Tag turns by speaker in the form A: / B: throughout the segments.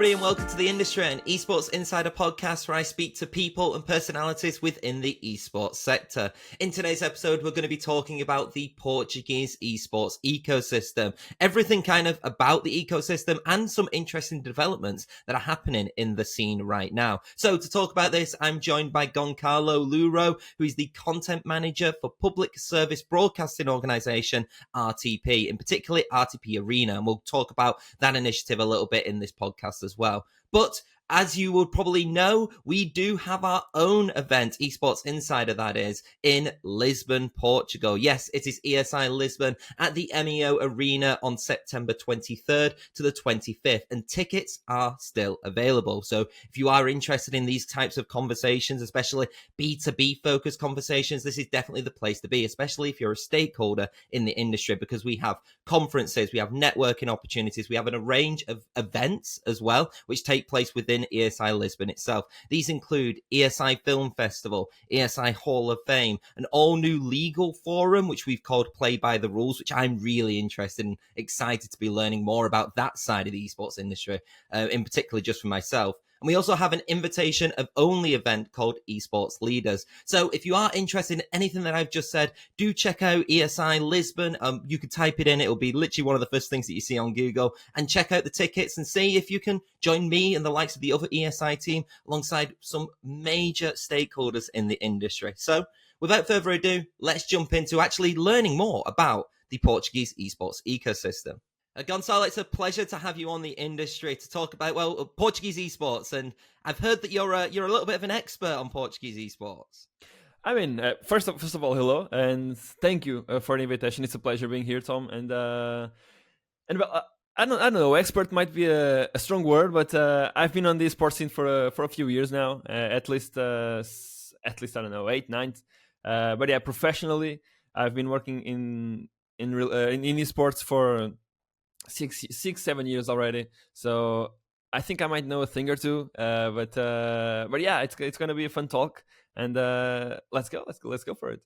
A: everybody, and welcome to the Industry and Esports Insider podcast, where I speak to people and personalities within the esports sector. In today's episode, we're going to be talking about the Portuguese esports ecosystem, everything kind of about the ecosystem, and some interesting developments that are happening in the scene right now. So to talk about this, I'm joined by Gonçalo Louro, who is the content manager for public service broadcasting organisation RTP, in particular RTP Arena, and we'll talk about that initiative a little bit in this podcast as well. But as you would probably know, we do have our own event, Esports Insider, that is, in Lisbon, Portugal. Yes, it is ESI Lisbon at the MEO Arena on September 23rd to the 25th, and tickets are still available. So if you are interested in these types of conversations, especially B2B focused conversations, this is definitely the place to be, especially if you're a stakeholder in the industry, because we have conferences, we have networking opportunities, we have a range of events as well, which take place within ESI Lisbon itself. These include ESI Film Festival, ESI Hall of Fame, an all-new legal forum, which we've called Play by the Rules, which I'm really interested and excited to be learning more about that side of the esports industry, in particular just for myself. And we also have an invitation of only event called Esports Leaders. So if you are interested in anything that I've just said, do check out ESI Lisbon. You can type it in. It'll be literally one of the first things that you see on Google. And check out the tickets and see if you can join me and the likes of the other ESI team alongside some major stakeholders in the industry. So without further ado, let's jump into actually learning more about the Portuguese esports ecosystem. Gonçalo, it's a pleasure to have you on the industry to talk about, well, Portuguese esports. And I've heard that you're a little bit of an expert on Portuguese esports.
B: I mean, first of all, hello, and thank you for the invitation. It's a pleasure being here, Tom. And I don't know, expert might be a strong word, but I've been on the esports scene for a few years now, at least I don't know, 8, 9. But yeah, professionally, I've been working in esports for 6-7 years already, so I think I might know a thing or two, but yeah, it's gonna be a fun talk, and let's go for it.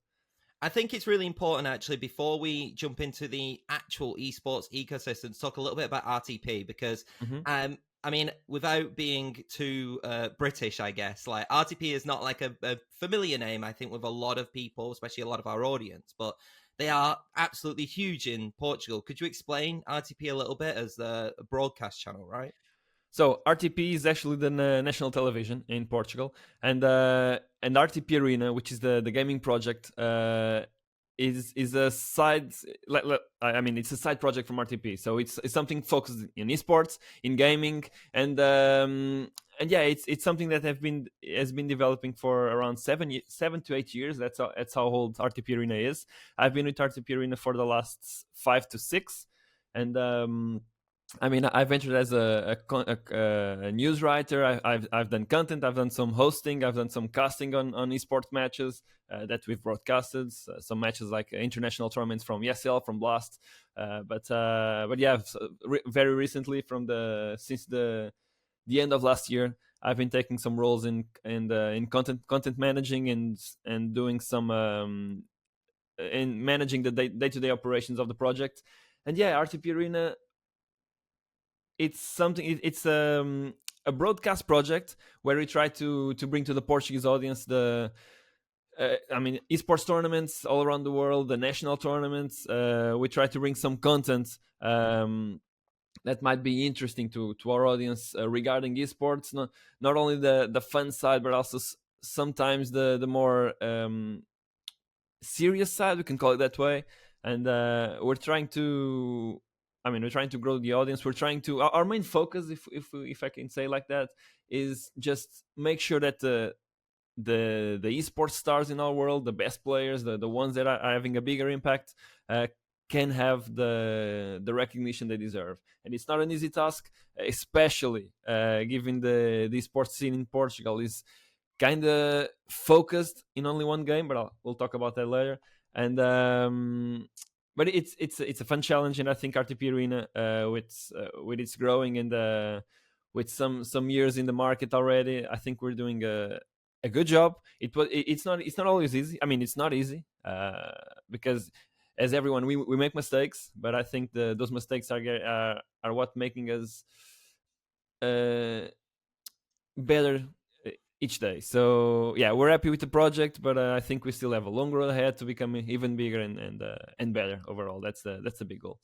A: I think it's really important, actually, before we jump into the actual esports ecosystem, to talk a little bit about RTP, because I mean, without being too British, I guess, like RTP is not like a familiar name, I think, with a lot of people, especially a lot of our audience, but they are absolutely huge in Portugal. Could you explain RTP a little bit as the broadcast channel, right?
B: So RTP is actually the national television in Portugal, and RTP Arena, which is the gaming project, is a side. I mean, it's a side project from RTP. So it's something focused in esports, in gaming, and yeah, it's something that has been developing for around 7 to 8 years. That's how old RTP Arena is. I've been with RTP Arena for the last 5 to 6, and I mean, I've entered as a news writer. I've done content. I've done some hosting. I've done some casting on esports matches that we've broadcasted. Some matches like international tournaments from ESL, from Blast. But yeah, very recently, since the end of last year, I've been taking some roles in content managing and doing some in managing the day-to-day operations of the project. And yeah, RTP Arena. It's something. It's a broadcast project where we try to bring to the Portuguese audience esports tournaments all around the world, the national tournaments. We try to bring some content that might be interesting to our audience regarding esports. Not only the fun side, but also sometimes the more serious side. We can call it that way. And we're trying to grow the audience. We're trying to. Our main focus, if I can say like that, is just make sure that the esports stars in our world, the best players, the ones that are having a bigger impact, can have the recognition they deserve. And it's not an easy task, especially given the esports scene in Portugal is kind of focused in only one game. But we'll talk about that later. And but it's a fun challenge, and I think RTP Arena, with its growing and with some years in the market already, I think we're doing a good job. It's not always easy. I mean, it's not easy because as everyone, we make mistakes, but I think those mistakes are what making us better each day. So yeah, we're happy with the project, but I think we still have a long road ahead to become even bigger and better overall. That's the big goal.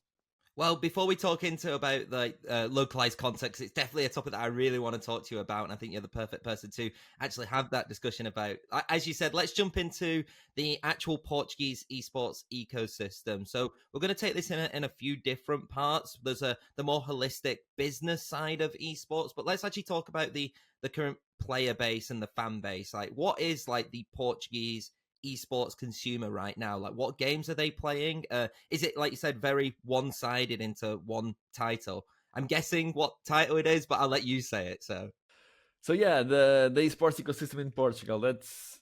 A: Well, before we talk into about like localized context, it's definitely a topic that I really want to talk to you about, and I think you're the perfect person to actually have that discussion about. As you said, let's jump into the actual Portuguese esports ecosystem. So we're going to take this in a few different parts. There's the more holistic business side of esports, but let's actually talk about the current player base and the fan base. Like, what is like the Portuguese esports consumer right now? Like, what games are they playing? Is it, like you said, very one-sided into one title? I'm guessing what title it is, but I'll let you say it.
B: So yeah, the esports ecosystem in Portugal, that's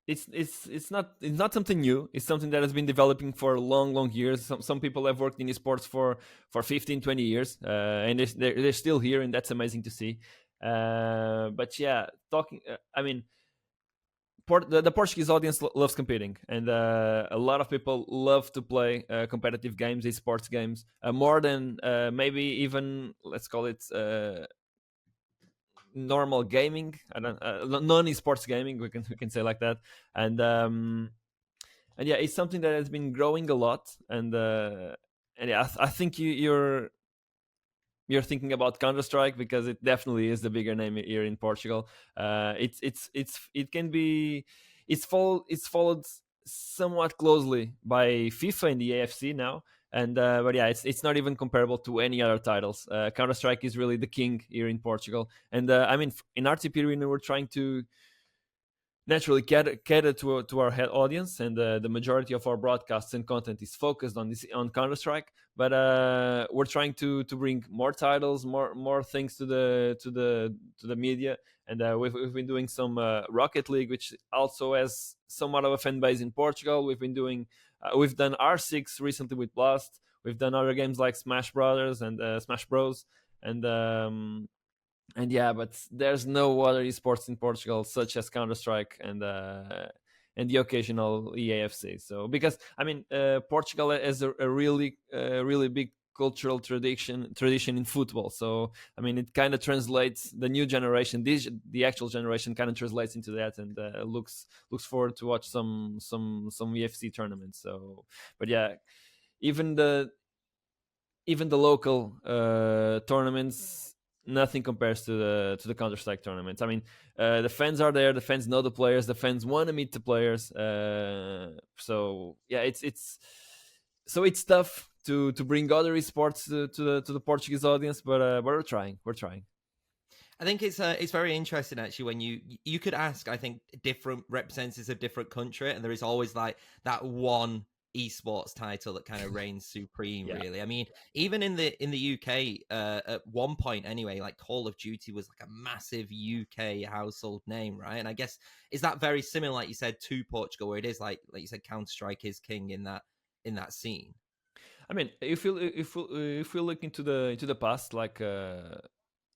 B: it's not something new. It's something that has been developing for long years. Some people have worked in esports for 15, 20 years, and they're still here, and that's amazing to see. But yeah, talking I mean, the Portuguese audience loves competing, and a lot of people love to play competitive games, esports games, more than maybe even, let's call it, normal gaming. I don't non-esports gaming. We can say like that, and yeah, it's something that has been growing a lot, and yeah, I think you're thinking about Counter-Strike because it definitely is the bigger name here in Portugal. It can be it's followed somewhat closely by FIFA and the AFC now, and but yeah, it's not even comparable to any other titles. Counter-Strike is really the king here in Portugal, and I mean, in RTP Arena we're trying to naturally cater to our head audience, and the majority of our broadcasts and content is focused on Counter Strike. But we're trying to bring more titles, more things to the media, and we've been doing some Rocket League, which also has somewhat of a fan base in Portugal. We've done R6 recently with Blast. We've done other games like Smash Brothers and Smash Bros. And yeah, but there's no other esports in Portugal such as Counter Strike and the occasional EAFC. So because I mean, Portugal has a really big cultural tradition in football. So I mean, it kind of translates the new generation. The actual generation kind of translates into that, and looks forward to watch some EFC tournaments. So, but yeah, even the local tournaments, nothing compares to the Counter Strike tournaments. I mean, the fans are there. The fans know the players. The fans want to meet the players. So yeah, it's tough to bring other esports to the Portuguese audience, but we're trying.
A: I think it's very interesting actually when you could ask, I think, different representatives of different country, and there is always like that one esports title that kind of reigns supreme.
B: Yeah.
A: Really, I mean, even in the UK, at one point anyway, like Call of Duty was like a massive UK household name, right? And I guess, is that very similar, like you said, to Portugal, where it is like you said, Counter Strike is king in that scene.
B: I mean, if we look into the past, like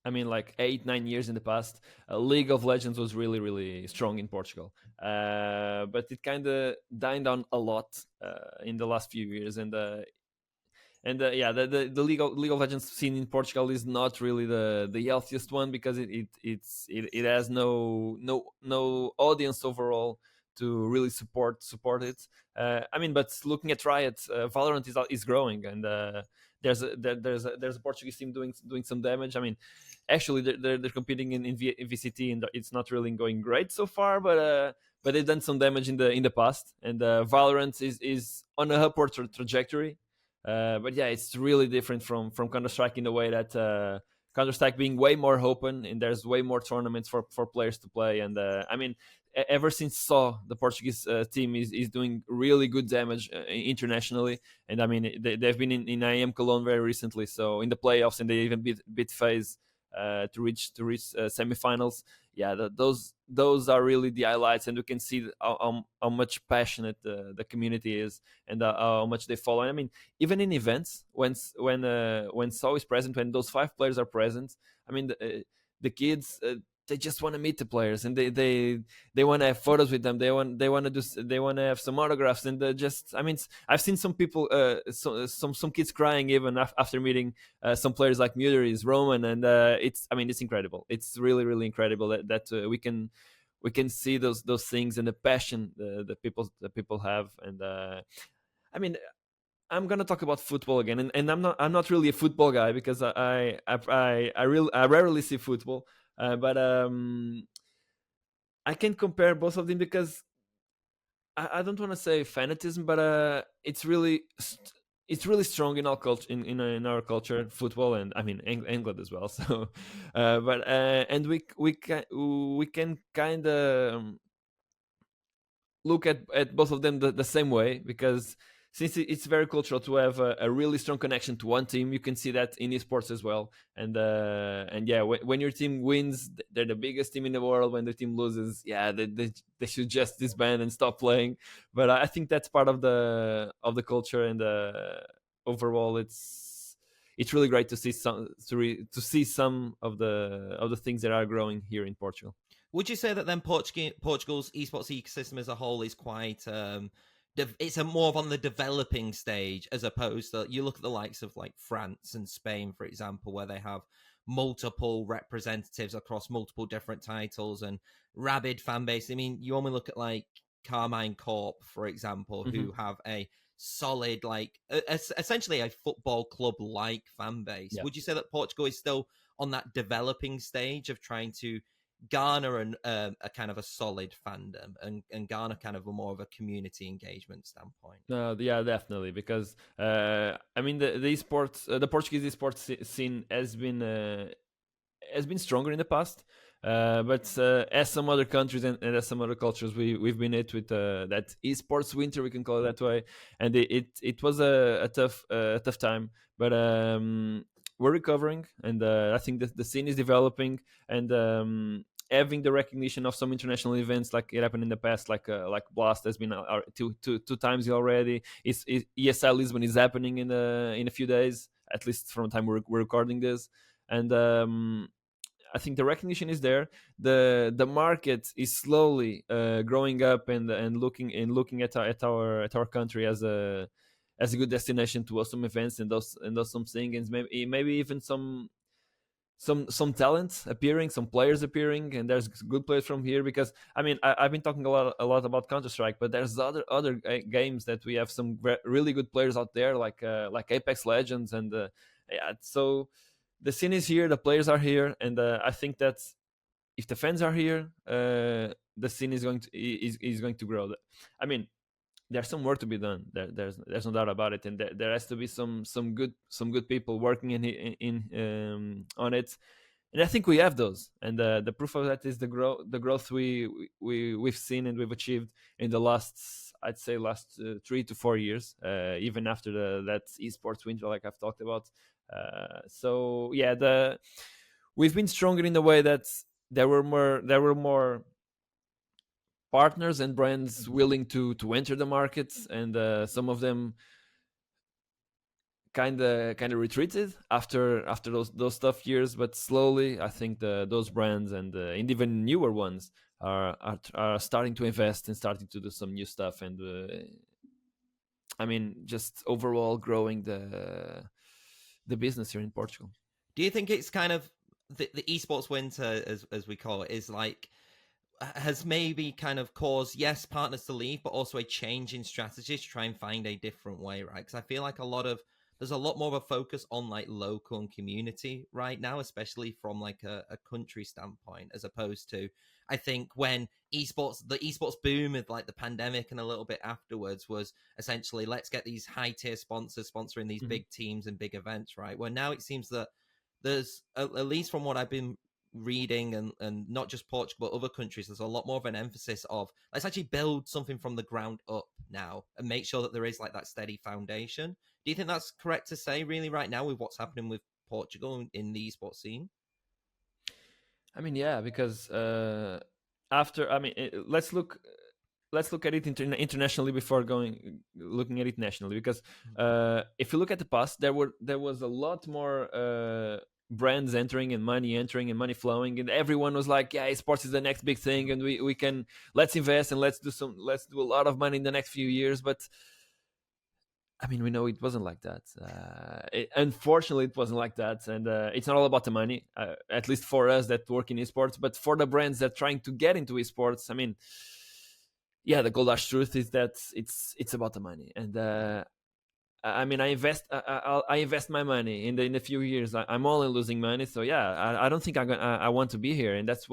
B: I mean, like 8-9 years in the past, League of Legends was really strong in Portugal, but it kind of died down a lot in the last few years, and yeah, the League of Legends scene in Portugal is not really the healthiest one because it has no audience overall to really support it. I mean, but looking at Riot, Valorant is growing, and there's a Portuguese team doing some damage. I mean, actually they're competing in VCT, and it's not really going great so far, but they've done some damage in the past, and Valorant is on a upward trajectory. But yeah, it's really different from Counter Strike in the way that Counter Strike being way more open, and there's way more tournaments for players to play. And I mean, ever since the Portuguese team is doing really good damage internationally, and I mean they've been in IM Cologne very recently, so in the playoffs, and they even beat FaZe to reach semifinals. Yeah, those are really the highlights, and you can see how much passionate the community is, and how much they follow. I mean, even in events, when So is present, when those 5 players are present, I mean, the kids they just want to meet the players, and they want to have photos with them. They want to have some autographs, and just, I mean, I've seen some people, some kids crying even after meeting some players like Mueller, Roman, and it's incredible. It's really, really incredible that we can see those things and the passion that people have. And I mean, I'm gonna talk about football again, and I'm not really a football guy, because I rarely see football, but I can compare both of them, because I don't want to say fanatism, but it's really strong in our culture, in our culture, football, and I mean England as well. So, but and we can kind of look at both of them the same way, because since it's very cultural to have a really strong connection to one team. You can see that in esports as well. And yeah, when your team wins, they're the biggest team in the world. When the team loses, yeah, they should just disband and stop playing. But I think that's part of the culture, and overall it's really great to see some of the things that are growing here in Portugal.
A: Would you say that then Portugal's esports ecosystem as a whole is quite it's a more of on the developing stage, as opposed to, you look at the likes of like France and Spain, for example, where they have multiple representatives across multiple different titles and rabid fan base. I mean, you only look at like Carmine Corp, for example, who have a solid, like essentially a football club like fan base.
B: Yeah.
A: Would you say that Portugal is still on that developing stage of trying to garner a kind of a solid fandom and garner kind of a more of a community engagement standpoint?
B: Yeah, definitely, because I mean the esports, the Portuguese esports scene has been stronger in the past, but as some other countries and as some other cultures, we've been hit with that esports winter, we can call it that way, and it was a tough time, but we're recovering, and I think that the scene is developing, and having the recognition of some international events like it happened in the past, like Blast has been two times already. ESI Lisbon is happening in a few days, at least from the time we're recording this, and I think the recognition is there. The market is slowly growing up, and looking at our country as a good destination to host some events and those some things, and maybe even some talent appearing, some players appearing, and there's good players from here. Because I mean, I've been talking a lot about Counter-Strike, but there's other games that we have some really good players out there, like Apex Legends, and yeah. So the scene is here, the players are here, and I think that if the fans are here, the scene is going to grow. I mean, there's some work to be done. There's no doubt about it, and there has to be some good people working on it, and I think we have those. And the proof of that is the growth we've seen and we've achieved in the last, I'd say, 3 to 4 years, even after that esports winter, like I've talked about. So yeah, we've been stronger in the way that there were more partners and brands willing to enter the markets, and some of them kind of retreated after those tough years. But slowly, I think those brands and even newer ones are starting to invest and starting to do some new stuff, and I mean, just overall growing the business here in Portugal.
A: Do you think it's kind of the esports winter, as we call it, is like, has maybe kind of caused, yes, partners to leave, but also a change in strategy to try and find a different way, right? Because I feel like there's a lot more of a focus on like local and community right now, especially from like a country standpoint, as opposed to, I think, when the esports boom of like the pandemic and a little bit afterwards was essentially, let's get these high tier sponsors sponsoring these big teams and big events, right? Where now it seems that there's, at least from what I've been reading, and not just Portugal but other countries, there's a lot more of an emphasis of, let's actually build something from the ground up now and make sure that there is like that steady foundation. Do you think that's correct to say, really, right now, with what's happening with Portugal in the esports scene?
B: I mean, yeah, because after, I mean, let's look at it internationally before looking at it nationally. Because if you look at the past, there was a lot more brands entering and money entering and money flowing, and everyone was like, yeah, sports is the next big thing, and we can, let's invest and let's do a lot of money in the next few years. But I mean, we know it wasn't like that. Unfortunately, it wasn't like that, and it's not all about the money. At least for us that work in esports, but for the brands that are trying to get into esports, I mean, yeah, the cold harsh truth is that it's about the money. And I mean, I invest my money in the few years. I'm only losing money, so yeah, I don't think I want to be here, and that's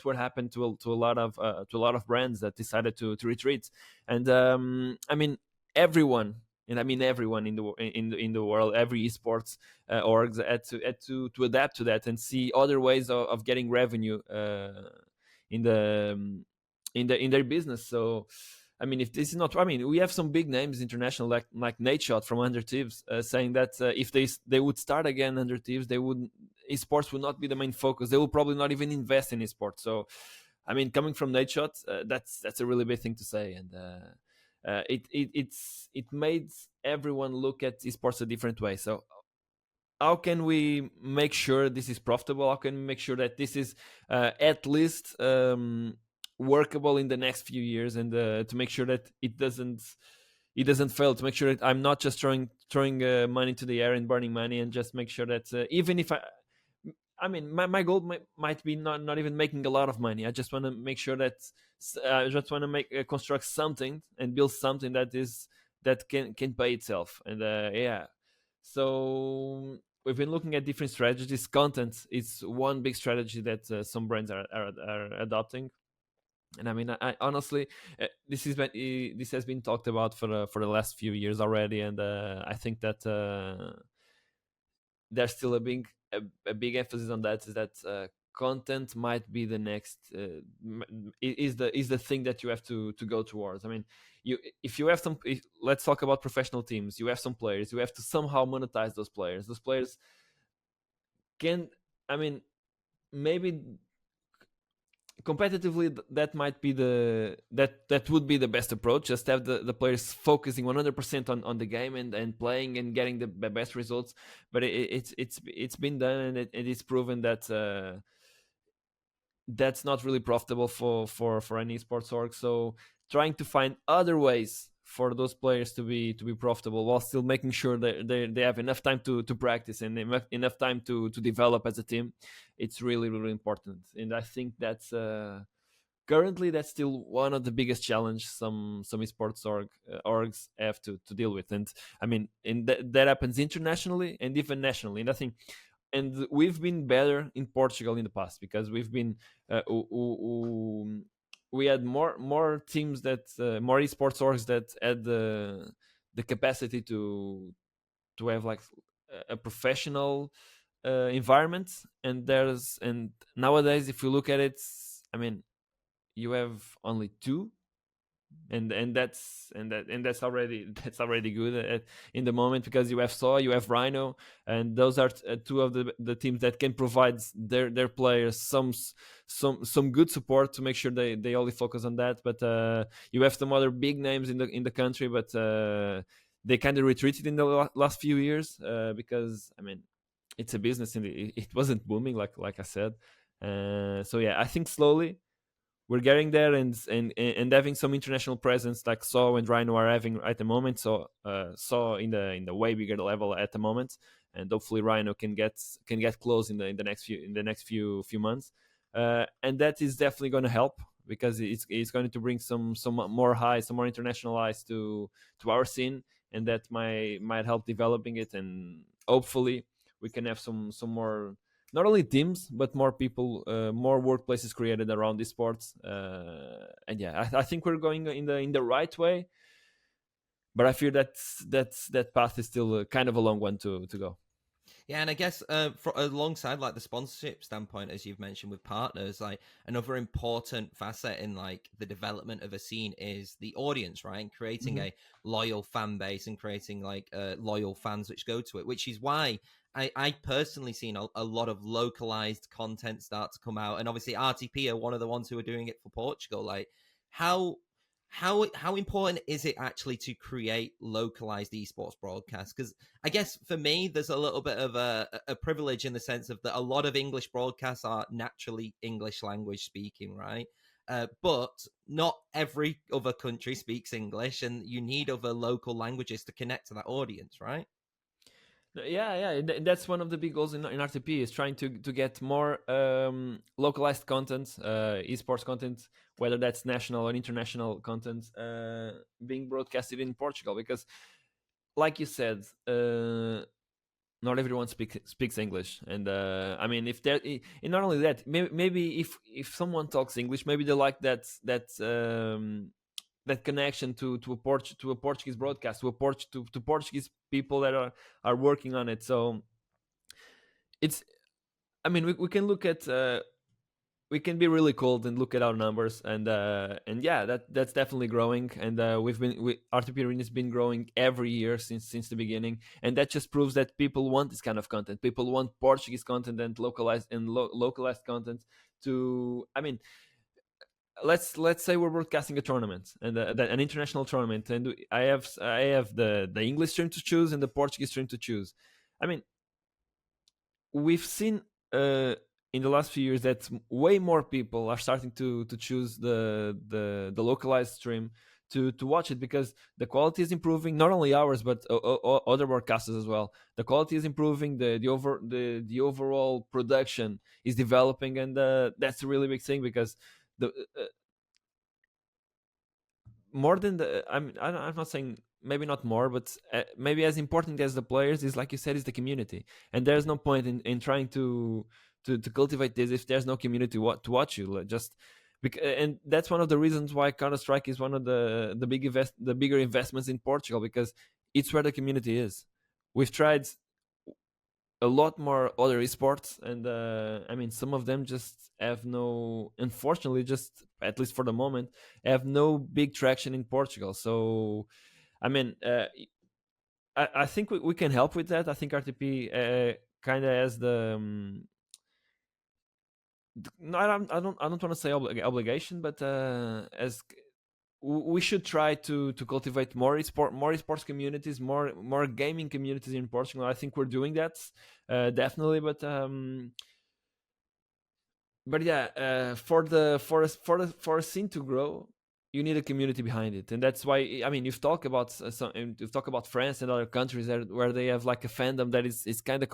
B: what happened to a lot of brands that decided to retreat. And I mean, everyone, and I mean everyone in the world, every esports orgs had to adapt to that and see other ways of getting revenue in the in their business. So I mean, if this is not, I mean, we have some big names international like Nate Shot from Under Thieves saying that if they would start again Under Thieves, they would, esports would not be the main focus. They will probably not even invest in esports. So, I mean, coming from Nate Shot, that's a really big thing to say, and it made everyone look at esports a different way. So how can we make sure this is profitable? How can we make sure that this is at least workable in the next few years, and to make sure that it doesn't fail, to make sure that I'm not just throwing money to the air and burning money, and just make sure that even if I mean, my goal might be not even making a lot of money. I just want to make sure that I just want to construct something and build something that can pay itself. And yeah, so we've been looking at different strategies. Content is one big strategy that some brands are adopting. And I mean, I honestly, this has been talked about for the last few years already, and I think that there's still a big emphasis on that. Is that content might be the next is the thing that you have to go towards. I mean, if you have let's talk about professional teams. You have some players. You have to somehow monetize those players. Those players can, I mean, maybe competitively that might be that would be the best approach. Just have the players focusing 100% on the game and playing and getting the best results. But it's been done, and it is proven that that's not really profitable for any esports org. So trying to find other ways for those players to be profitable while still making sure that they have enough time to practice and enough time to develop as a team, it's really, really important. And I think that's currently that's still one of the biggest challenge some esports orgs have to deal with. And I mean, and that happens internationally and even nationally. And I think, and we've been better in Portugal in the past because we've been we had more teams that more esports orgs that had the capacity to have like a professional environment. And nowadays, if you look at it, I mean, you have only two, and that's already good in the moment, because you have you have Rhino, and those are two of the teams that can provide their players some good support to make sure they only focus on that. But you have some other big names in the country, but they kind of retreated in the last few years because I mean, it's a business and it wasn't booming like I said. So yeah, I think slowly we're getting there, and having some international presence like Saw and Rhino are having at the moment. So Saw in the way bigger level at the moment, and hopefully Rhino can get close in the next few months, and that is definitely going to help, because it's going to bring some more international eyes to our scene, and that might help developing it, and hopefully we can have some more, not only teams but more people, more workplaces created around these sports. And yeah, I think we're going in the right way, but I fear that path is still kind of a long one to go.
A: Yeah, and I guess alongside like the sponsorship standpoint, as you've mentioned with partners, like another important facet in like the development of a scene is the audience, right? And creating a loyal fan base and creating like loyal fans which go to it, which is why I personally seen a lot of localized content start to come out. And obviously RTP are one of the ones who are doing it for Portugal. Like how how important is it actually to create localized esports broadcasts? Because I guess for me, there's a little bit of a privilege in the sense of that a lot of English broadcasts are naturally English language speaking, right? But not every other country speaks English, and you need other local languages to connect to that audience, right?
B: Yeah. That's one of the big goals in RTP is trying to get more localized content, esports content, whether that's national or international content, being broadcasted in Portugal. Because, like you said, not everyone speaks English, and I mean, if there, and not only that, maybe if someone talks English, maybe they like that connection to a Portuguese broadcast, to Portuguese people that are working on it. So it's, I mean, we can look at we can be really cold and look at our numbers, and yeah, that's definitely growing, and RTP Arena has been growing every year since the beginning, and that just proves that people want this kind of content. People want Portuguese content and localized content. I mean, let's say we're broadcasting a tournament, and an international tournament, and I have the English stream to choose and the Portuguese stream to choose. I mean, we've seen in the last few years that way more people are starting to choose the localized stream to watch it, because the quality is improving, not only ours but other broadcasters as well. The quality is improving, the overall production is developing, and that's a really big thing, because the more than the I'm not saying, maybe not more, but maybe as important as the players is, like you said, is the community. And there's no point in trying to cultivate this if there's no community to watch you. And that's one of the reasons why Counter-Strike is one of the bigger investments in Portugal, because it's where the community is. We've tried a lot more other esports, and I mean, some of them just have no, unfortunately, just at least for the moment, have no big traction in Portugal. So I mean, I think we can help with that. I think RTP kind of has no, I don't want to say obligation, but as we should try to cultivate more esports communities, more gaming communities in Portugal. I think we're doing that, definitely. But yeah, for a scene to grow, you need a community behind it, and that's why, I mean, you've talked about France and other countries where they have like a fandom that is kind of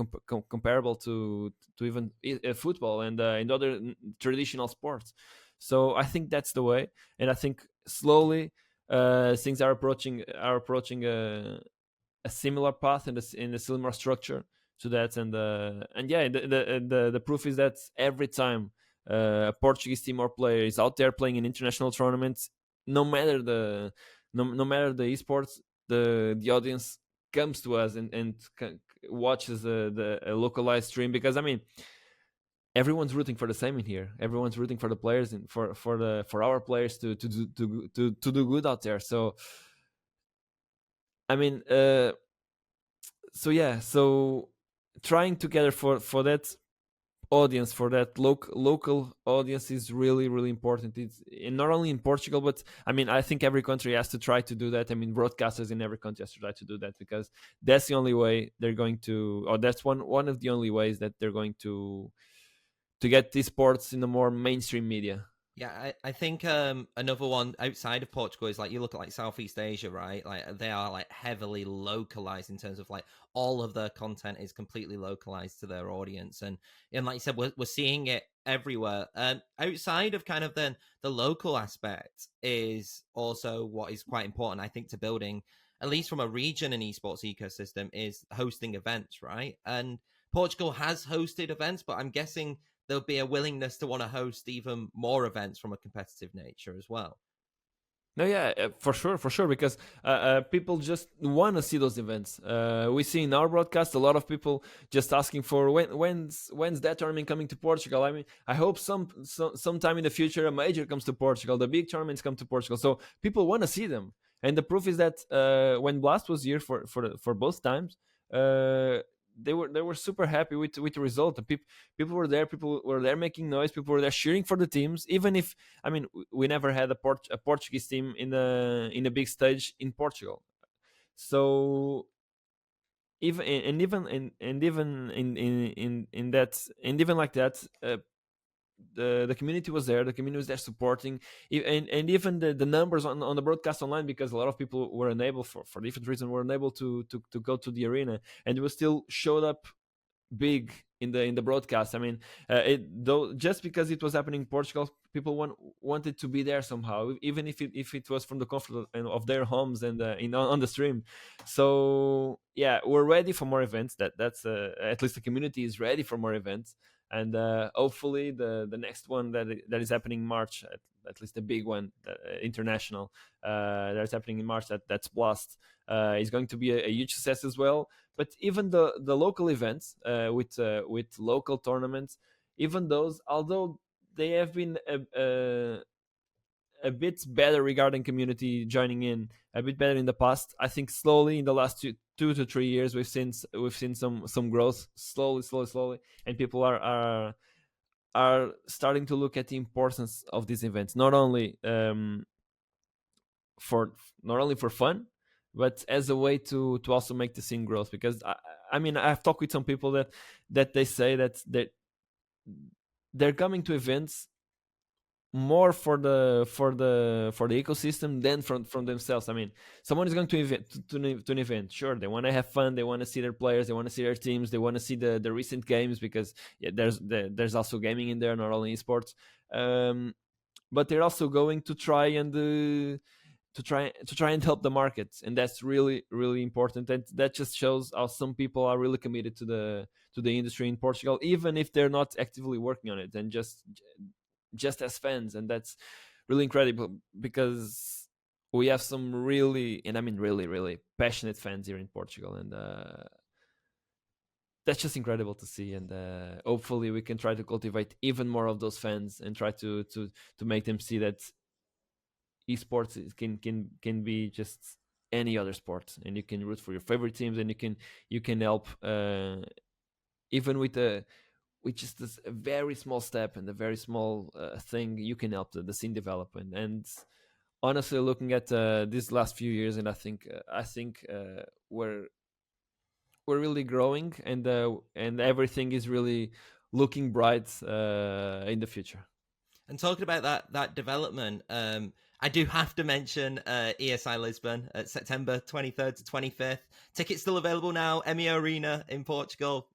B: comparable to even football and other traditional sports. So I think that's the way, and I think slowly things are approaching a similar path in a similar structure to that. And yeah, the proof is that every time a Portuguese team or player is out there playing in international tournaments, no matter the esports, the audience comes to us and watches the localized stream, because I mean, everyone's rooting for the same in here. Everyone's rooting for the players and for our players to do good out there. So I mean, so yeah, so trying together for that audience, for that local audience, is really important. It's not only in Portugal, but I mean, I think every country has to try to do that. I mean, broadcasters in every country has to try to do that, because that's the only way they're going to, or that's one of the only ways that they're going to get these sports in the more mainstream media.
A: Yeah, I think another one outside of Portugal is like, you look at like Southeast Asia, right? Like they are like heavily localized in terms of like all of their content is completely localized to their audience, and like you said, we're seeing it everywhere. Outside of kind of then the local aspect is also what is quite important, I think, to building, at least from a region and esports ecosystem, is hosting events, right? And Portugal has hosted events, but I'm guessing there'll be a willingness to want to host even more events from a competitive nature as well.
B: No, yeah, for sure, because people just want to see those events. We see in our broadcast a lot of people just asking for when's that tournament coming to Portugal. I mean, I hope sometime in the future a major comes to Portugal, the big tournaments come to Portugal. So people want to see them, and the proof is that when Blast was here for both times, they were super happy with the result. And people were there making noise, people were there cheering for the teams, even if, I mean, we never had a Portuguese team in a big stage in Portugal. So even and even and even in that, and even like that, the community was there, the community was there supporting. And even the numbers on the broadcast online, because a lot of people were unable, for different reasons, were unable to go to the arena, and it was still showed up big in the broadcast. I mean, though, just because it was happening in Portugal, people wanted to be there somehow, even if it was from the comfort of their homes and on the stream. So yeah, we're ready for more events. That's at least the community is ready for more events. And hopefully the next one that is happening in March, at least the big one, international, that's happening in March, that's Blast, is going to be a huge success as well. But even the local events, with local tournaments, even those, although they have been a bit better regarding community joining in, a bit better in the past, I think slowly in the last 2 to 3 years we've seen some growth, slowly, and people are starting to look at the importance of these events, not only for fun, but as a way to also make the scene growth. Because I mean, I've talked with some people that they say that they're coming to events more for the ecosystem than from themselves. I mean, someone is going to an event. Sure, they want to have fun, they want to see their players, they want to see their teams, they want to see the recent games, because yeah, there's also gaming in there, not only esports. But they're also going to try and help the market, and that's really, really important. And that just shows how some people are really committed to the industry in Portugal, even if they're not actively working on it, and just as fans. And that's really incredible, because we have some really, and I mean really, really passionate fans here in Portugal. And that's just incredible to see. And hopefully we can try to cultivate even more of those fans, and try to make them see that esports can be just any other sport, and you can root for your favorite teams, and you can help, even with just a very small step and a very small thing, you can help the scene development. And honestly, looking at these last few years, and I think we're really growing, and everything is really looking bright in the future.
A: And talking about that development, I do have to mention ESI Lisbon at September 23rd to 25th. Tickets still available now. MEO Arena in Portugal.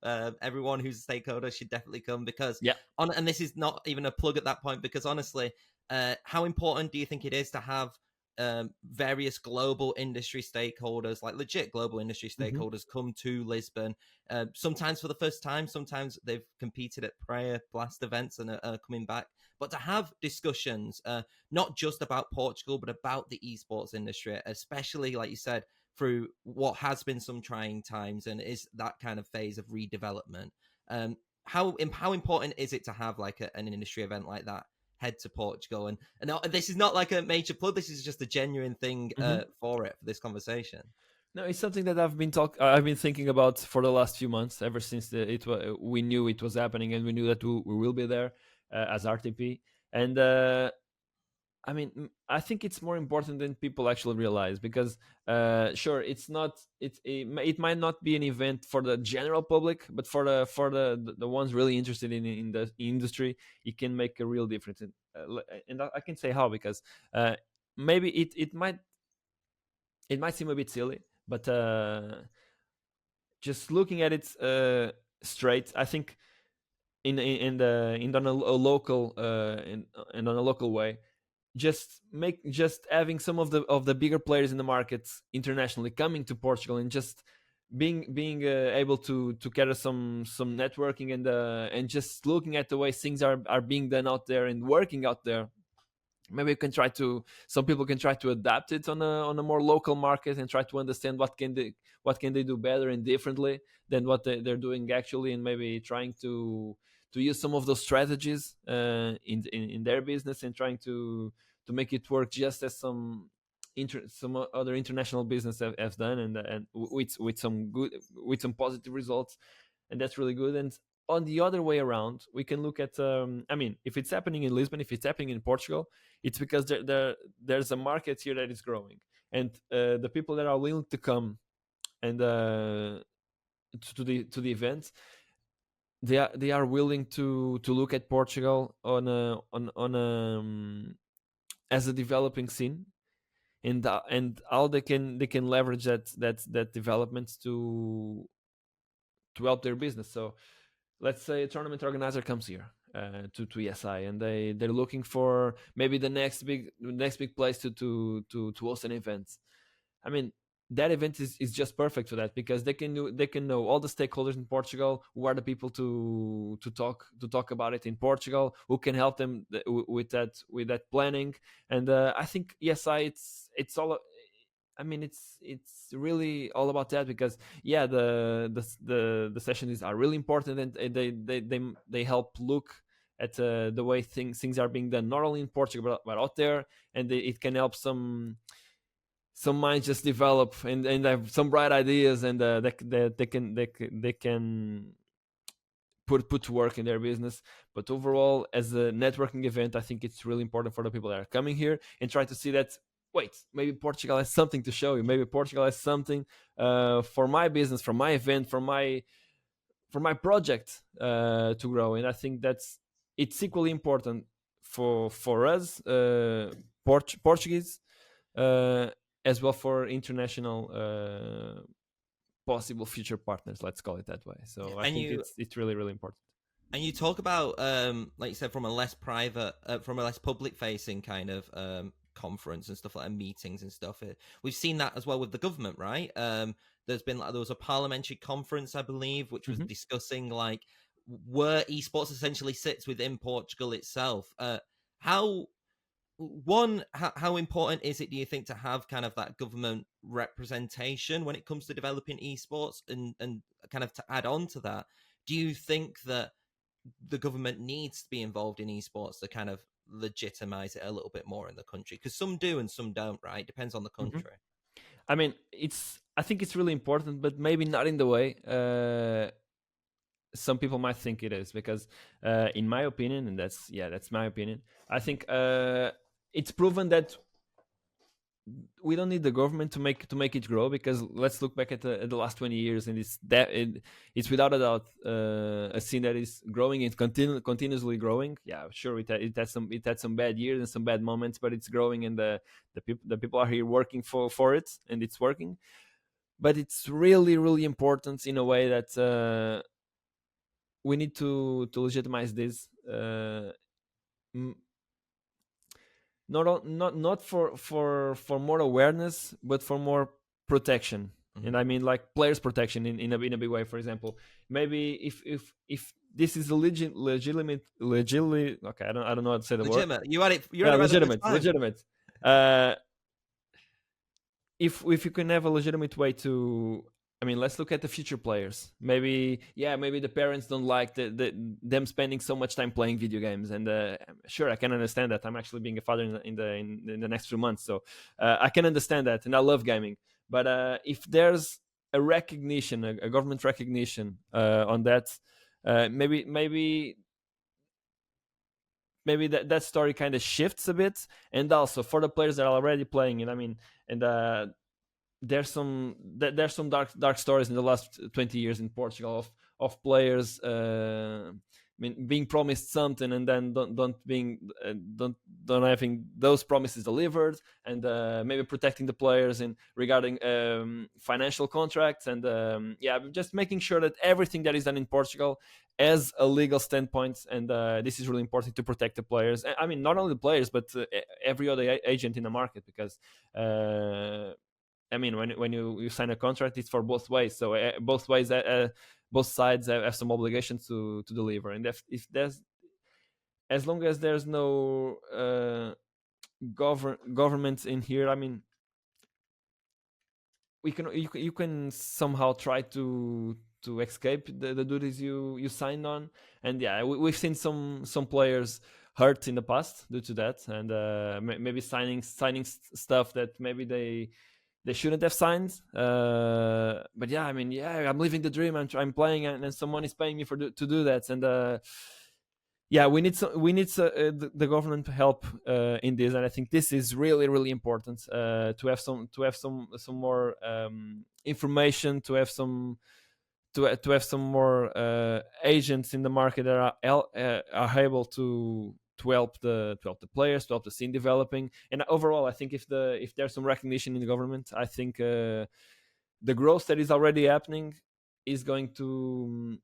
A: Everyone who's a stakeholder should definitely come, because
B: Yeah.
A: And this is not even a plug at that point, because honestly, how important do you think it is to have various global industry stakeholders, like legit global industry stakeholders, come to Lisbon, sometimes for the first time, sometimes they've competed at prior Blast events and are coming back, but to have discussions, not just about Portugal, but about the esports industry, especially, like you said, through what has been some trying times and is that kind of phase of redevelopment. How important is it to have like an industry event like that head to Portugal? And this is not like a major plug. This is just a genuine thing for this conversation.
B: No, it's something that I've been thinking about for the last few months, ever since we knew it was happening, and we knew that we will be there as RTP. And I mean, I think it's more important than people actually realize, because sure, it might not be an event for the general public, but for the ones really interested in the industry, it can make a real difference. And I can say how, because maybe it might seem a bit silly, but just looking at it straight, I think on a local and on a local way, just having some of the bigger players in the markets internationally coming to Portugal, and just being able to gather some networking, and just looking at the way things are being done out there and working out there. Maybe some people can try to adapt it on a more local market, and try to understand what can they do better and differently than what they're doing actually, and maybe trying to use some of those strategies in their business, and trying to make it work just as some some other international business have done, and with some positive results, and that's really good. And on the other way around, we can look at if it's happening in Lisbon, if it's happening in Portugal, it's because there's a market here that is growing, and the people that are willing to come and to the events, they are willing to look at Portugal as a developing scene, and how they can leverage that development to help their business. So let's say a tournament organizer comes here to ESI, and they're looking for maybe the next big place to host an event. I mean, that event is just perfect for that, because they can know all the stakeholders in Portugal, who are the people to talk about it in Portugal, who can help them with that planning. And I think ESI, it's all. I mean, it's really all about that, because the sessions are really important, and they help look at the way things are being done, not only in Portugal but out there, and it can help some minds just develop and have some bright ideas, and they can put to work in their business. But overall, as a networking event, I think it's really important for the people that are coming here and try to see that, wait, maybe Portugal has something to show you. Maybe Portugal has something for my business, for my event, for my project to grow. And I think it's equally important for us Portuguese, as well for international possible future partners. Let's call it that way. So I think it's really, really important.
A: And you talk about, like you said, from a less private, from a less public-facing kind of conference and stuff like that, meetings and stuff. We've seen that as well with the government, right? There was a parliamentary conference, I believe, which was discussing like where esports essentially sits within Portugal itself. How important is it, do you think, to have kind of that government representation when it comes to developing esports? And kind of to add on to that, do you think that the government needs to be involved in esports to kind of legitimize it a little bit more in the country? Because some do and some don't, right? Depends on the country.
B: I mean, I think it's really important, but maybe not in the way some people might think it is, because in my opinion, and that's my opinion, I think it's proven that we don't need the government to make it grow, because let's look back at the last 20 years, and it's without a doubt a scene that is growing and continuously growing. Yeah, sure, it had some bad years and some bad moments, but it's growing, and the people are here working for it, and it's working. But it's really, really important in a way that we need to legitimize this. Not for more awareness, but for more protection. And I mean, like, players protection in a big way. For example, maybe if this is a legitimate, okay, I don't know how to say the
A: legitimate.
B: word.
A: You had it. You're
B: legitimate. If you can have a legitimate way to, I mean, let's look at the future players. Maybe the parents don't like them spending so much time playing video games, and sure, I can understand that. I'm actually being a father in the next few months, so I can understand that, and I love gaming. But if there's a recognition, a government recognition on that, maybe that story kind of shifts a bit. And also for the players that are already playing it, I mean, and there's some dark stories in the last 20 years in Portugal of players being promised something, and then don't having those promises delivered, and maybe protecting the players in regarding financial contracts, and just making sure that everything that is done in Portugal has a legal standpoint. And this is really important to protect the players. I mean, not only the players, but every other agent in the market, because I mean, when you sign a contract, it's for both ways. So both ways, both sides have some obligations to deliver. And if there's, as long as there's no government in here, I mean, you can somehow try to escape the duties you signed on. And we've seen some players hurt in the past due to that, and maybe signing stuff that maybe they shouldn't have signed. But yeah, I mean, yeah, I'm living the dream. I'm playing, and someone is paying me to do that. And yeah, we need the government help in this, and I think this is really really important to have some more information, to have some more agents in the market that are able to help the players, to help the scene developing. And overall, I think if there's some recognition in the government, I think the growth that is already happening is going to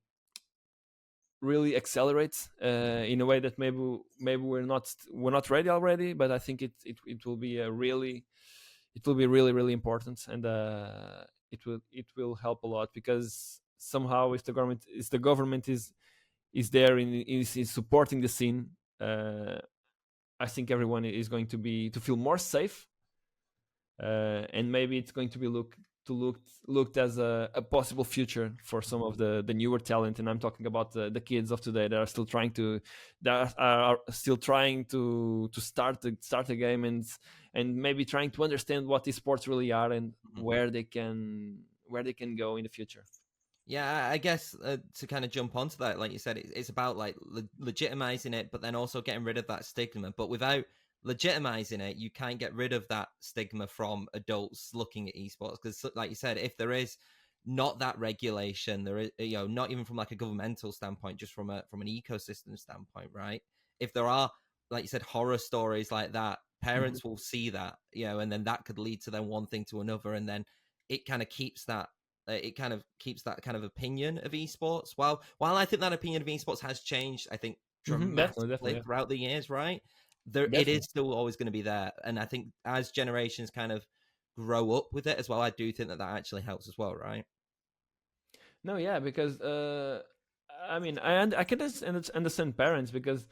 B: really accelerate in a way that maybe we're not ready already. But I think it will be really really important, and it will help a lot, because somehow if the government is there is supporting the scene, I think everyone is going to feel more safe, and maybe it's going to be looked as a possible future for some of the newer talent. And I'm talking about the kids of today that are still trying to start the game, and maybe trying to understand what these sports really are, and where they can go in the future.
A: Yeah, I guess to kind of jump onto that, like you said, it's about like legitimizing it, but then also getting rid of that stigma. But without legitimizing it, you can't get rid of that stigma from adults looking at esports. Because, like you said, if there is not that regulation, there is, not even from like a governmental standpoint, just from an ecosystem standpoint, right? If there are, like you said, horror stories like that, parents will see that, and then that could lead to then one thing to another, and then it kind of keeps that. It kind of keeps that kind of opinion of esports. While I think that opinion of esports has changed, I think dramatically
B: definitely,
A: throughout the years, right? It is still always going to be there, and I think as generations kind of grow up with it as well, I do think that actually helps as well, right?
B: No, yeah, because I mean, I can understand parents, because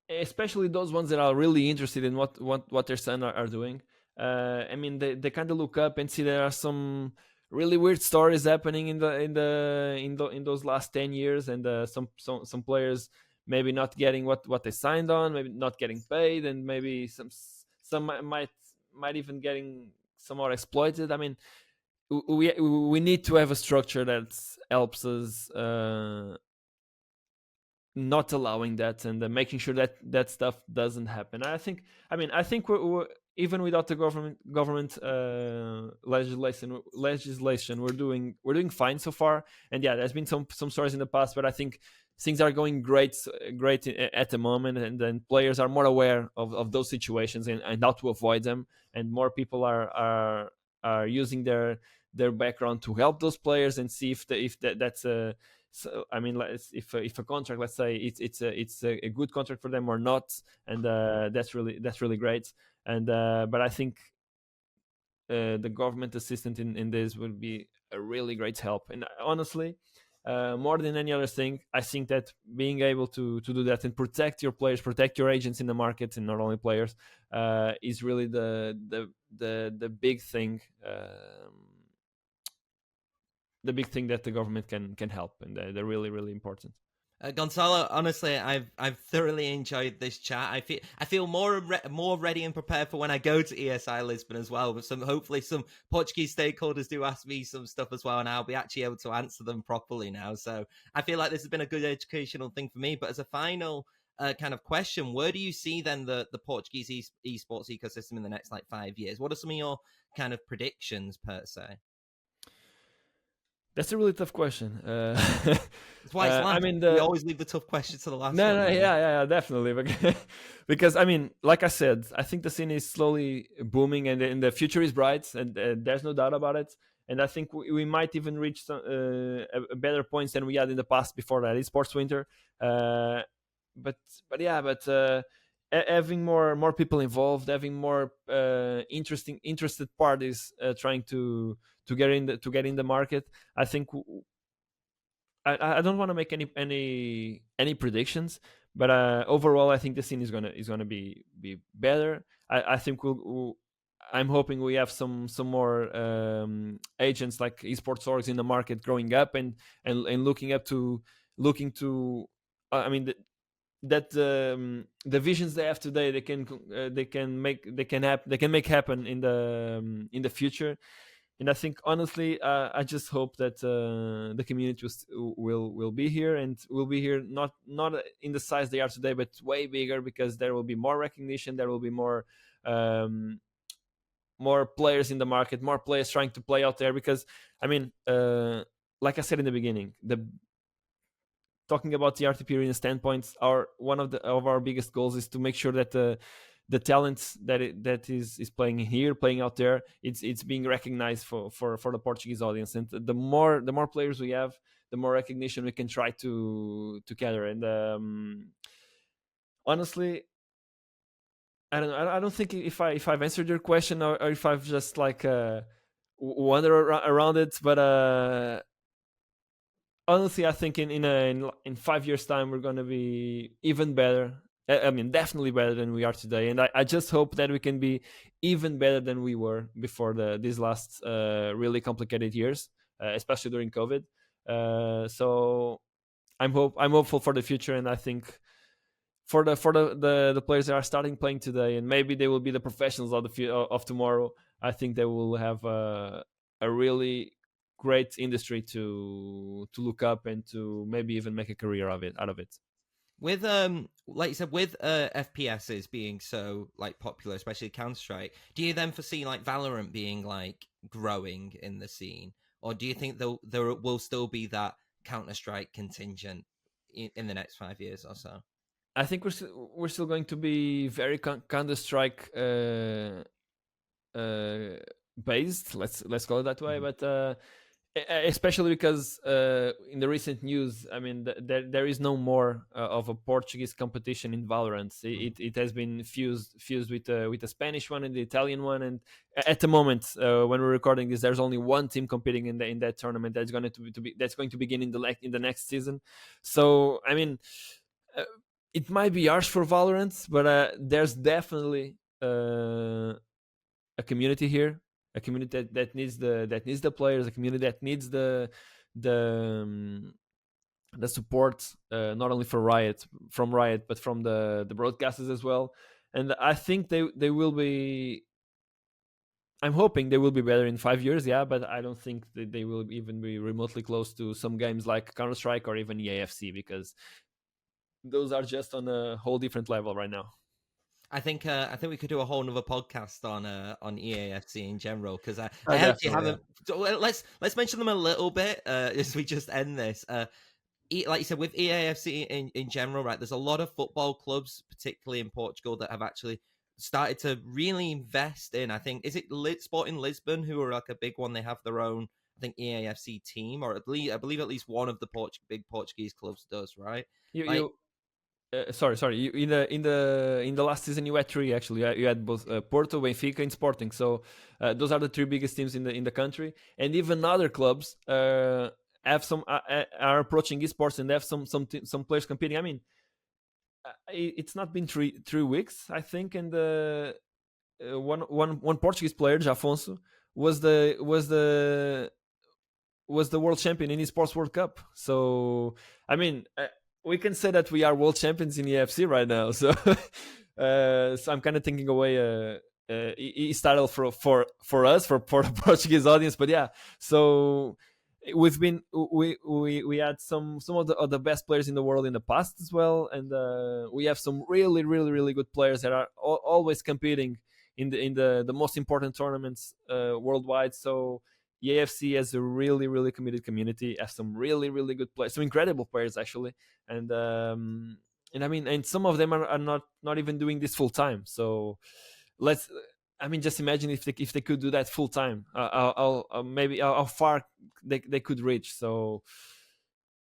B: especially those ones that are really interested in what their son are doing. I mean, they kind of look up and see there are some really weird stories happening in those last 10 years, and some players maybe not getting what they signed on, maybe not getting paid, and maybe some might even getting some more exploited. I mean, we need to have a structure that helps us not allowing that, and making sure that stuff doesn't happen. I think we're even without the government legislation, we're doing fine so far. And yeah, there's been some stories in the past, but I think things are going great at the moment, and then players are more aware of those situations, and how to avoid them, and more people are using their background to help those players, and see if that's a. So I mean, if a contract, let's say it's a good contract for them or not, and that's really great. And but I think the government assistance in this would be a really great help. And honestly, more than any other thing, I think that being able to do that and protect your players, protect your agents in the market, and not only players, is really the big thing. The big thing that the government can help, and they're really really important.
A: Gonçalo, honestly, I've thoroughly enjoyed this chat. I feel more ready and prepared for when I go to ESI Lisbon as well. But hopefully some Portuguese stakeholders do ask me some stuff as well, and I'll be actually able to answer them properly now. So I feel like this has been a good educational thing for me. But as a final kind of question, where do you see then the Portuguese esports ecosystem in the next like 5 years? What are some of your kind of predictions per se?
B: That's a really tough question.
A: That's why it's last.
B: I mean,
A: we always leave the tough questions to the last one.
B: No, yeah, definitely. Because I mean, like I said, I think the scene is slowly booming, and the future is bright, and there's no doubt about it. And I think we might even reach some a better points than we had in the past before that esports winter. But having more people involved, having more interested parties trying to get in the market. I think I don't want to make any predictions, but overall, I think the scene is gonna be better. I think I'm hoping we have some more agents like esports orgs in the market growing up, and looking to. I mean, that the visions they have today they can make happen in the future. And I think honestly, I just hope that the community will be here, and will be here not in the size they are today, but way bigger, because there will be more recognition, there will be um, more players in the market, more players trying to play out there. Because I mean, like I said in the beginning, the talking about the RTP Arena standpoints, one of our biggest goals is to make sure that the talents that is playing here, playing out there, it's being recognized for the Portuguese audience. And the more players we have, the more recognition we can try to gather. And honestly, I don't know. I don't think if I've answered your question, or if I've just like wander around it, but honestly, I think in 5 years' time, we're gonna be even better. I mean, definitely better than we are today. And I just hope that we can be even better than we were before these last really complicated years, especially during COVID. So I'm hopeful for the future, and I think for the players that are starting playing today, and maybe they will be the professionals of tomorrow. I think they will have a really great industry to look up, and to maybe even make a career out of it.
A: With like you said, with FPSs being so like popular, especially Counter Strike, do you then foresee like Valorant being like growing in the scene, or do you think there will still be that Counter Strike contingent in the next 5 years or so?
B: I think we're still going to be very Counter Strike based. Let's call it that way.
A: Mhm.
B: But especially because in the recent news, I mean, there is no more of a Portuguese competition in Valorant. It has been fused with the Spanish one and the Italian one. And at the moment, when we're recording this, there's only one team competing in that tournament that's going to begin in the next season. So I mean, uh, it might be harsh for Valorant, but there's definitely a community here, a community that needs the players, a community that needs the um, the support, not only from Riot, but from the broadcasters as well. And I think they will be. I'm hoping they will be better in 5 years, yeah, but I don't think that they will even be remotely close to some games like Counter Strike or even EAFC, because those are just on a whole different level right now.
A: I think we could do a whole nother podcast on EAFC in general, because I
B: Oh,
A: actually
B: definitely, yeah.
A: haven't. So let's mention them a little bit as we just end this. Like you said, with EAFC in general, right? There's a lot of football clubs, particularly in Portugal, that have actually started to really invest in. I think is it Sporting Lisbon, who are like a big one. They have their own, I think, EAFC team, or at least I believe at least one of the big Portuguese clubs does, right?
B: You
A: Like
B: you sorry. In the last season, you had three actually. You had both Porto, Benfica, and Sporting. So those are the three biggest teams in the country. And even other clubs have are approaching esports, and have some players competing. I mean, it's not been three weeks, I think, and the one Portuguese player, Jafonso, was the world champion in esports World Cup. So I mean, we can say that we are world champions in EFC right now. So so I'm kind of thinking away title for us, for the Portuguese audience. But yeah, so we had some of the best players in the world in the past as well, and we have some really good players that are always competing in the most important tournaments worldwide. So EAFC has a really committed community, has some really good players, some incredible players actually, and and I mean, and some of them are not even doing this full time. So let's, I mean, just imagine if they could do that full time, maybe how far they could reach. So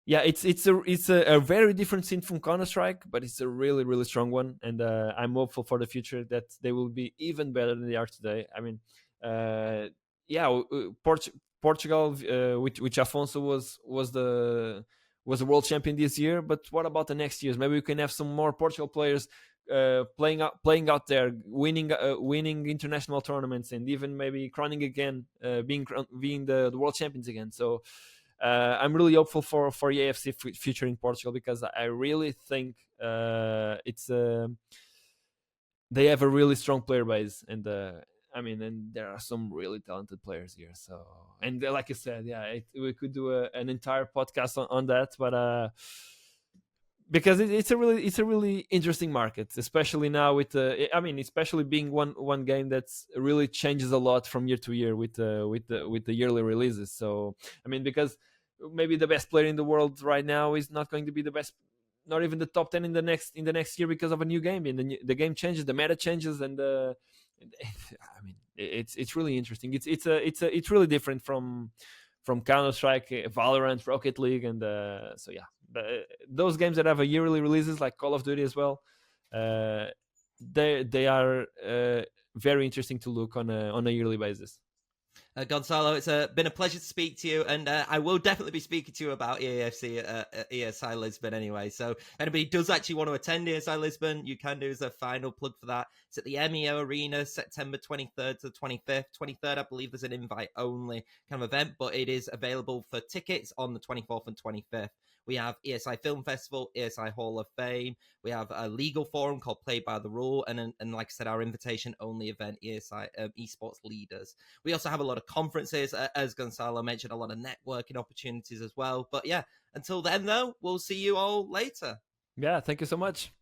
B: yeah, it's a very different scene from Counter Strike, but it's a really strong one, and I'm hopeful for the future that they will be even better than they are today. I mean, uh, yeah, Portugal with Afonso was the world champion this year, but what about the next years? Maybe we can have some more Portugal players playing out there, winning international tournaments, and even maybe crowning again, being the world champions again. So I'm really hopeful for EAFC future in Portugal, because I really think it's they have a really strong player base, and and there are some really talented players here. So, and like I said, yeah, we could do an entire podcast on that, but because it's a really interesting market, especially now with especially being one game that's really changes a lot from year to year with the yearly releases. So because maybe the best player in the world right now is not going to be the best, not even the top 10 in the next year, because of a new game, and the game changes, the meta changes, and it's really interesting. It's really different from Counter-Strike, Valorant, Rocket League, and so yeah, those games that have a yearly releases, like Call of Duty as well, they are very interesting to look on a yearly basis.
A: Gonçalo, it's been a pleasure to speak to you, and I will definitely be speaking to you about EAFC at ESI Lisbon anyway. So if anybody does actually want to attend ESI Lisbon, you can do as a final plug for that. It's at the MEO Arena, September 23rd to the 25th. 23rd, I believe there's an invite only kind of event, but it is available for tickets on the 24th and 25th. We have ESI Film Festival, ESI Hall of Fame. We have a legal forum called Play by the Rule, and like I said, our invitation-only event, ESI Esports Leaders. We also have a lot of conferences, as Gonçalo mentioned, a lot of networking opportunities as well. But yeah, until then, though, we'll see you all later.
B: Yeah, thank you so much.